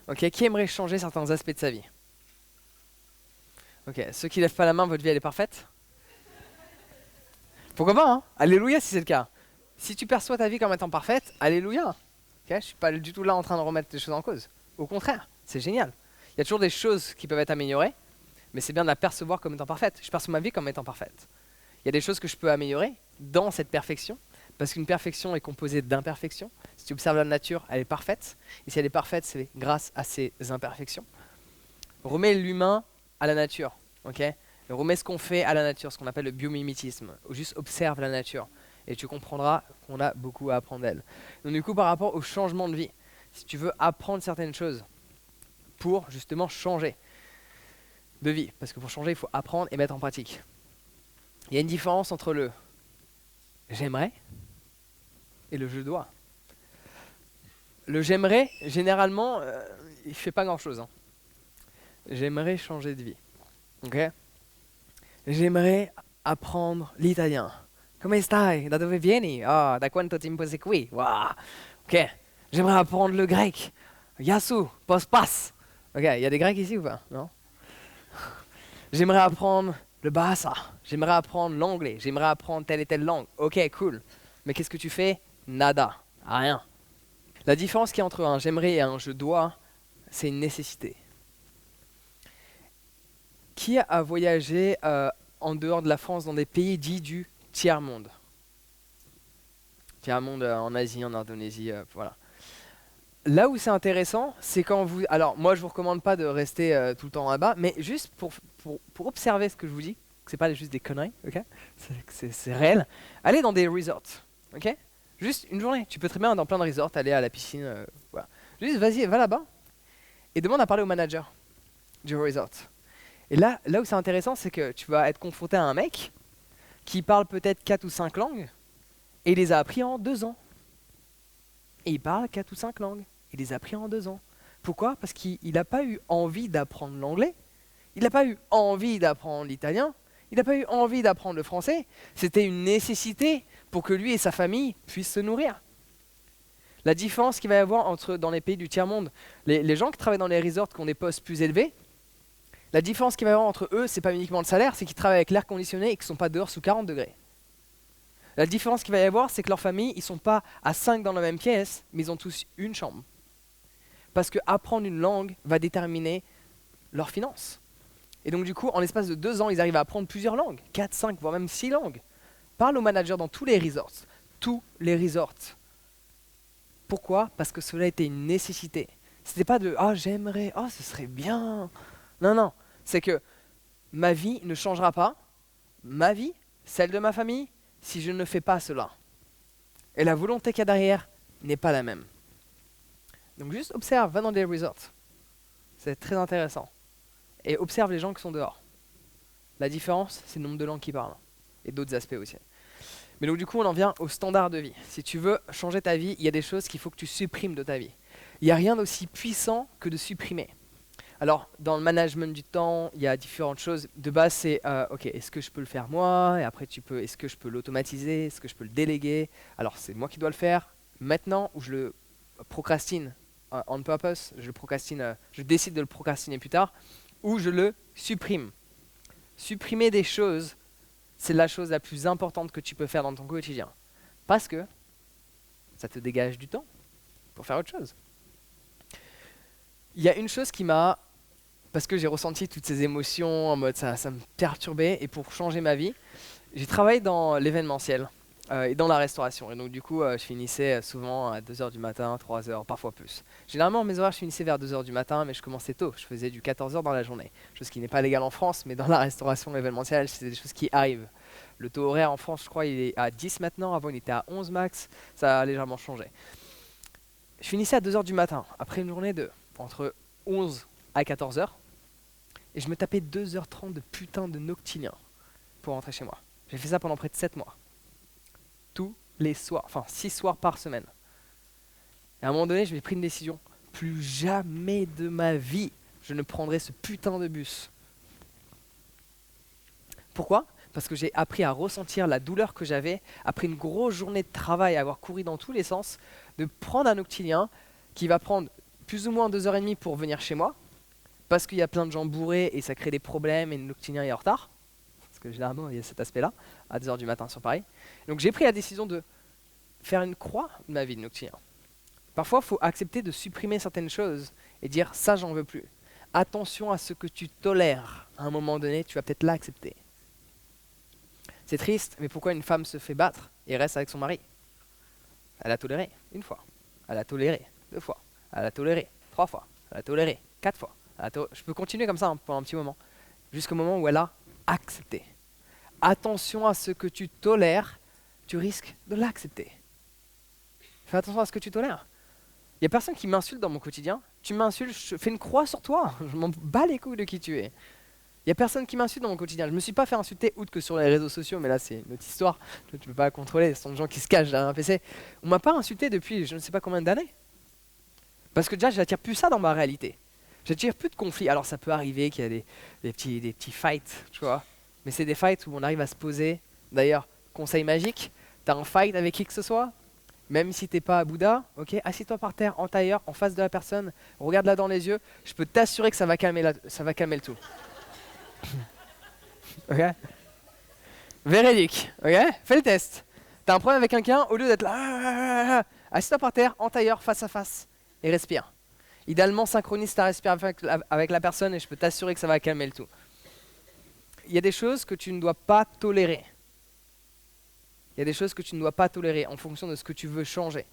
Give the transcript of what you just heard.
Ok, qui aimerait changer certains aspects de sa vie? Ok, ceux qui lèvent pas la main, votre vie elle est parfaite? Pourquoi pas, hein? Alléluia si c'est le cas. Si tu perçois ta vie comme étant parfaite, alléluia. Ok, je suis pas du tout là en train de remettre les choses en cause. Au contraire, c'est génial. Il y a toujours des choses qui peuvent être améliorées, mais c'est bien de la percevoir comme étant parfaite. Je perçois ma vie comme étant parfaite. Il y a des choses que je peux améliorer dans cette perfection, parce qu'une perfection est composée d'imperfections. Si tu observes la nature, elle est parfaite, et si elle est parfaite, c'est grâce à ses imperfections. Remets l'humain à la nature, ok? Remets ce qu'on fait à la nature, ce qu'on appelle le biomimétisme. Juste observe la nature, et tu comprendras qu'on a beaucoup à apprendre d'elle. Donc du coup, par rapport au changement de vie, si tu veux apprendre certaines choses pour justement changer de vie, parce que pour changer, il faut apprendre et mettre en pratique. Il y a une différence entre le j'aimerais et le je dois. Le j'aimerais, généralement, il fait pas grand-chose, hein. J'aimerais changer de vie. Ok? J'aimerais apprendre l'italien. Come stai? Da dove vieni? Ah, da quanto tempo sei qui? Wow. Ok. J'aimerais apprendre le grec. Yasu, pos pas. Ok, il y a des grecs ici ou pas? Non? J'aimerais apprendre le bahasa. J'aimerais apprendre l'anglais. J'aimerais apprendre telle et telle langue. Ok, cool. Mais qu'est-ce que tu fais? Nada. Rien. La différence qu'il y a entre un j'aimerais et un je dois, c'est une nécessité. Qui a voyagé en dehors de la France dans des pays dits du tiers-monde? Tiers-monde en Asie, en Indonésie, voilà. Là où c'est intéressant, c'est quand vous... Alors, moi, je vous recommande pas de rester tout le temps là-bas, mais juste pour observer ce que je vous dis, que c'est pas juste des conneries, ok? C'est réel. Allez dans des resorts, ok? Juste une journée. Tu peux très bien dans plein de resorts aller à la piscine, voilà. Juste, vas-y, va là-bas et demande à parler au manager du resort. Et là où c'est intéressant, c'est que tu vas être confronté à un mec qui parle peut-être 4 ou 5 langues et il les a appris en 2 ans. Et il parle 4 ou 5 langues. Il les a appris en 2 ans. Pourquoi? Parce qu'il n'a pas eu envie d'apprendre l'anglais, il n'a pas eu envie d'apprendre l'italien, il n'a pas eu envie d'apprendre le français. C'était une nécessité pour que lui et sa famille puissent se nourrir. La différence qu'il va y avoir entre dans les pays du tiers-monde, les gens qui travaillent dans les resorts qui ont des postes plus élevés, la différence qu'il va y avoir entre eux, c'est pas uniquement le salaire, c'est qu'ils travaillent avec l'air conditionné et qu'ils ne sont pas dehors sous 40 degrés. La différence qu'il va y avoir, c'est que leur famille, ils ne sont pas à 5 dans la même pièce, mais ils ont tous une chambre. Parce que apprendre une langue va déterminer leurs finances. Et donc du coup, en l'espace de 2 ans, ils arrivent à apprendre plusieurs langues, 4, 5, voire même 6 langues. Parle aux managers dans tous les resorts. Tous les resorts. Pourquoi? Parce que cela était une nécessité. C'était pas de « Ah, j'aimerais, ah, ce serait bien ». Non, non. C'est que ma vie ne changera pas, ma vie, celle de ma famille, si je ne fais pas cela. Et la volonté qu'il y a derrière n'est pas la même. Donc juste observe, va dans des resorts. C'est très intéressant. Et observe les gens qui sont dehors. La différence, c'est le nombre de langues qu'ils parlent. Et d'autres aspects aussi. Mais donc du coup, on en vient au standard de vie. Si tu veux changer ta vie, il y a des choses qu'il faut que tu supprimes de ta vie. Il n'y a rien d'aussi puissant que de supprimer. Alors, dans le management du temps, il y a différentes choses. De base, c'est ok, est-ce que je peux le faire moi? Et après, est-ce que je peux l'automatiser? Est-ce que je peux le déléguer? Alors, c'est moi qui dois le faire maintenant ou je le procrastine on purpose, je le procrastine, je décide de le procrastiner plus tard, ou je le supprime. Supprimer des choses, c'est la chose la plus importante que tu peux faire dans ton quotidien. Parce que ça te dégage du temps pour faire autre chose. Il y a une chose qui m'a... Parce que j'ai ressenti toutes ces émotions en mode ça me perturbait, et pour changer ma vie, j'ai travaillé dans l'événementiel et dans la restauration. Et donc du coup, je finissais souvent à 2h du matin, 3h, parfois plus. Généralement, mes horaires, je finissais vers 2h du matin, mais je commençais tôt. Je faisais du 14h dans la journée. Chose qui n'est pas légale en France, mais dans la restauration événementielle, c'est des choses qui arrivent. Le taux horaire en France, je crois, il est à 10 maintenant. Avant, il était à 11 max. Ça a légèrement changé. Je finissais à 2h du matin, après une journée de entre 11 à 14h. Et je me tapais 2h30 de putain de noctilien pour rentrer chez moi. J'ai fait ça pendant près de 7 mois. Tous les soirs, enfin 6 soirs par semaine. Et à un moment donné, je m'ai pris une décision. Plus jamais de ma vie, je ne prendrai ce putain de bus. Pourquoi? Parce que j'ai appris à ressentir la douleur que j'avais après une grosse journée de travail, à avoir couru dans tous les sens, de prendre un noctilien qui va prendre plus ou moins 2h30 pour venir chez moi, parce qu'il y a plein de gens bourrés et ça crée des problèmes et le Noctilien est en retard, parce que généralement il y a cet aspect-là, à 2h du matin sur Paris. Donc j'ai pris la décision de faire une croix de ma vie de Noctilien. Parfois, il faut accepter de supprimer certaines choses et dire ça, j'en veux plus. Attention à ce que tu tolères. À un moment donné, tu vas peut-être l'accepter. C'est triste, mais pourquoi une femme se fait battre et reste avec son mari? Elle a toléré une fois. Elle a toléré 2 fois. Elle a toléré 3 fois. Elle a toléré 4 fois. Je peux continuer comme ça pendant un petit moment. Jusqu'au moment où elle a accepté. Attention à ce que tu tolères, tu risques de l'accepter. Fais attention à ce que tu tolères. Il n'y a personne qui m'insulte dans mon quotidien. Tu m'insultes, je fais une croix sur toi. Je m'en bats les couilles de qui tu es. Il n'y a personne qui m'insulte dans mon quotidien. Je ne me suis pas fait insulter outre que sur les réseaux sociaux, mais là c'est une autre histoire. Tu ne peux pas la contrôler, ce sont des gens qui se cachent derrière un PC. On ne m'a pas insulté depuis je ne sais pas combien d'années. Parce que déjà, je n'attire plus ça dans ma réalité. J'attire plus de conflits. Alors ça peut arriver qu'il y a des petits fights, tu vois. Mais c'est des fights où on arrive à se poser. D'ailleurs, conseil magique, tu as un fight avec qui que ce soit, même si t'es pas à Bouddha, ok, assieds-toi par terre, en tailleur, en face de la personne, regarde-la dans les yeux, je peux t'assurer que ça va calmer le tout. Ok. Véridique, ok. Fais le test. T'as un problème avec quelqu'un, au lieu d'être là, assieds-toi par terre, en tailleur, face à face, et respire. Idéalement, synchronise ta respiration avec la personne et je peux t'assurer que ça va calmer le tout. Il y a des choses que tu ne dois pas tolérer. Il y a des choses que tu ne dois pas tolérer en fonction de ce que tu veux changer.